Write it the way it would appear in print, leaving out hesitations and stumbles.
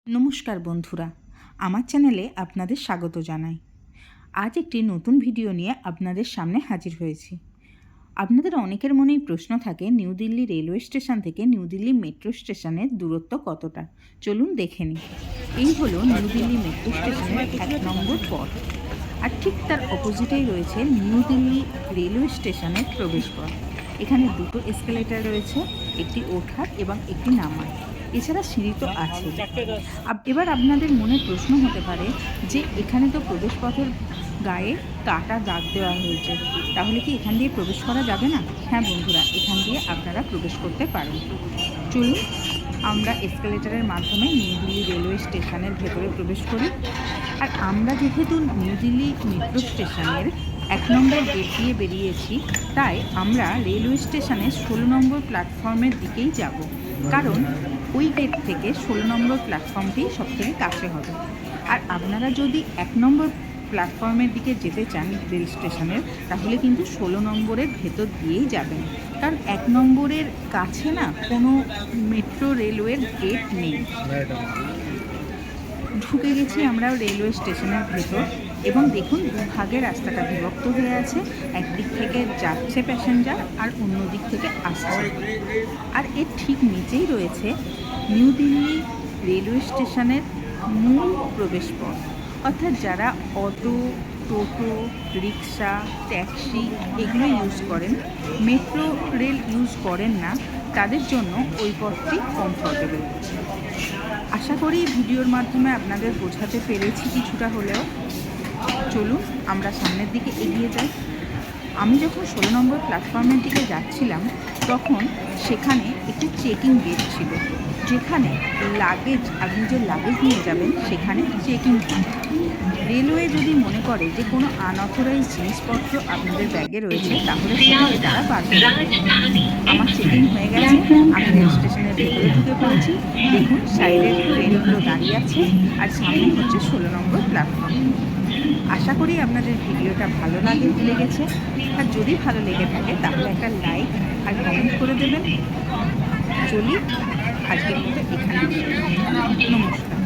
নমস্কার বন্ধুরা, আমার চ্যানেলে আপনাদের স্বাগত জানাই। আজ একটি নতুন ভিডিও নিয়ে আপনাদের সামনে হাজির হয়েছি। আপনাদের অনেকের মনেই প্রশ্ন থাকে নিউ দিল্লি রেলওয়ে স্টেশন থেকে নিউ দিল্লি মেট্রো স্টেশনের দূরত্ব কতটা। চলুন দেখে নিই। এই হলো নিউ দিল্লি মেট্রো স্টেশনের 1 নম্বর পথ, আর ঠিক তার অপোজিটেই রয়েছে নিউ দিল্লি রেলওয়ে স্টেশনের প্রবেশপথ। এখানে দুটো এসকেলেটর রয়েছে, একটি ওঠার এবং একটি নামার। এছাড়া সিঁড়ি তো আছে। এবার আপনাদের মনে প্রশ্ন হতে পারে যে এখানে তো প্রবেশপথের গায়ে কাটা দাগ দেওয়া হয়েছে, তাহলে কি এখান দিয়ে প্রবেশ করা যাবে না? হ্যাঁ বন্ধুরা, এখান দিয়ে আপনারা প্রবেশ করতে পারেন। চলুন আমরা এসকেলেটরের মাধ্যমে নিউ দিল্লি রেলওয়ে স্টেশনের ভেতরে প্রবেশ করি। আর আমরা যেহেতু নিউ দিল্লি মেট্রো স্টেশনের 1 নম্বর গেট দিয়ে বেরিয়েছি, তাই আমরা রেলওয়ে স্টেশনের 16 নম্বর প্ল্যাটফর্মের দিকেই যাব, কারণ ওই গেট থেকে 16 নম্বর প্ল্যাটফর্মটি সবথেকে কাছে হবে। আর আপনারা যদি 1 নম্বর প্ল্যাটফর্মের দিকে যেতে চান রেল স্টেশনের, তাহলে কিন্তু 16 নম্বরের ভেতর দিয়েই যাবেন, কারণ 1 নম্বরের কাছে না কোনো মেট্রো রেলওয়ের গেট নেই। ঢুকে গেছি আমরা রেলওয়ে স্টেশনের ভেতর, এবং দেখুন দুভাগে রাস্তাটা বিভক্ত হয়ে আছে। একদিক থেকে যাচ্ছে প্যাসেঞ্জার আর অন্য দিক থেকে আসছে। আর এর ঠিক নিচেই রয়েছে নিউ দিল্লি রেলওয়ে স্টেশনের মূল প্রবেশপথ, অর্থাৎ যারা অটো, টোটো, রিক্সা, ট্যাক্সি এগুলো ইউজ করেন, মেট্রো রেল ইউজ করেন না, তাদের জন্য ওই পথটি কমফর্টেবল। আশা করি ভিডিওর মাধ্যমে আপনাদের বোঝাতে পেরেছি কিছুটা হলেও। চলুন আমরা সামনের দিকে এগিয়ে যাই। আমি যখন 16 নম্বর প্ল্যাটফর্মের দিকে যাচ্ছিলাম, তখন সেখানে একটি চেকিং গেট ছিল, যেখানে লাগেজ, আপনি যে লাগেজ নিয়ে যাবেন সেখানে চেকিং হয়। রেলওয়ে যদি মনে করে যে কোনো আনঅথরাইজ জিনিসপত্র আপনাদের ব্যাগে রয়েছে, তাহলে সেখানে তারা বার করে দেবে। আমার চেকিং হয়ে গেছে, আমি রেল স্টেশনের ভেতরে ঢুকে পড়েছি। দেখুন সাইডে ট্রেনগুলো দাঁড়িয়ে আছে, আর সামনে হচ্ছে 16 নম্বর প্ল্যাটফর্ম। আশা করি আপনাদের ভিডিওটা ভালো লেগেছে, আর যদি ভালো লেগে থাকে তাহলে একটা লাইক আর কমেন্ট করে দেবেন। চলি আজকের মতো এখানে। নমস্কার।